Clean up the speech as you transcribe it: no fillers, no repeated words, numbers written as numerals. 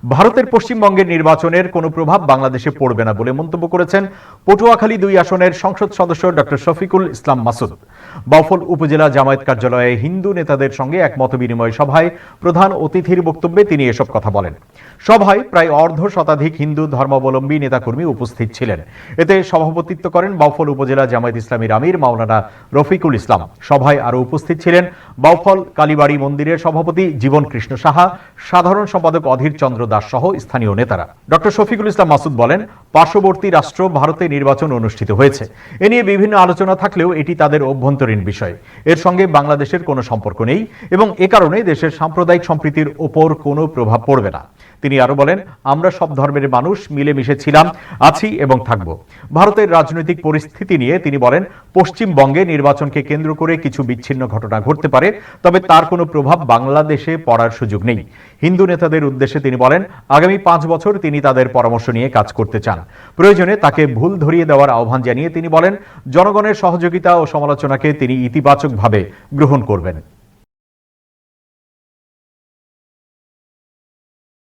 ভারতের পশ্চিমবঙ্গের নির্বাচনের কোনো প্রভাব বাংলাদেশে পড়বে না বলে মন্তব্য করেছেন পটুয়াখালী 2 আসনের সংসদ সদস্য ডক্টর শফিকুল ইসলাম মাসুদ। বাউফল উপজেলা জামায়াত কার্যালয়ে হিন্দু নেতাদের সঙ্গে এক মতবিনিময় সভায় প্রধান অতিথির বক্তব্যে তিনি এসব কথা বলেন। সভায় প্রায় অর্ধ শতাধিক হিন্দু ধর্মাবলম্বী নেতাকর্মী উপস্থিত ছিলেন। এতে সভাপতিত্ব করেন বাউফল উপজেলা জামায়াত ইসলামীর আমির মাওলানা রফিকুল ইসলাম। সভায় আরও উপস্থিত ছিলেন বাউফল কালীবাড়ি মন্দিরের সভাপতি জীবন কৃষ্ণ সাহা, সাধারণ সম্পাদক অধীর চন্দ্র দাস সহ স্থানীয় নেতারা। ডক্টর শফিকুল ইসলাম মাসুদ বলেন, পার্শ্ববর্তী রাষ্ট্র ভারতে নির্বাচন অনুষ্ঠিত হয়েছে। এ নিয়ে বিভিন্ন আলোচনা থাকলেও এটি তাদের অভ্যন্তরীণ বিষয়। এর সঙ্গে বাংলাদেশের কোনো সম্পর্ক নেই এবং এ কারণে দেশের সাম্প্রদায়িক সম্প্রীতির ওপর কোনো প্রভাব পড়বে না। তিনি আরো বলেন, আমরা সব ধর্মের মানুষ মিলেমিশে ছিলাম, আছি এবং থাকব। ভারতের রাজনৈতিক পরিস্থিতি নিয়ে তিনি বলেন, পশ্চিমবঙ্গে নির্বাচনকে কেন্দ্র করে কিছু বিচ্ছিন্ন ঘটনা ঘটতে পারে, তবে তার কোনো প্রভাব বাংলাদেশে পড়ার সুযোগ নেই। হিন্দু নেতাদের উদ্দেশ্যে তিনি বলেন, আগামী 5 বছর তিনি তাদের পরামর্শ নিয়ে কাজ করতে চান। প্রয়োজনে তাকে ভুল ধরিয়ে দেওয়ার আহ্বান জানিয়ে তিনি বলেন, জনগণের সহযোগিতা ও সমালোচনাকে তিনি ইতিবাচকভাবে গ্রহণ করবেন।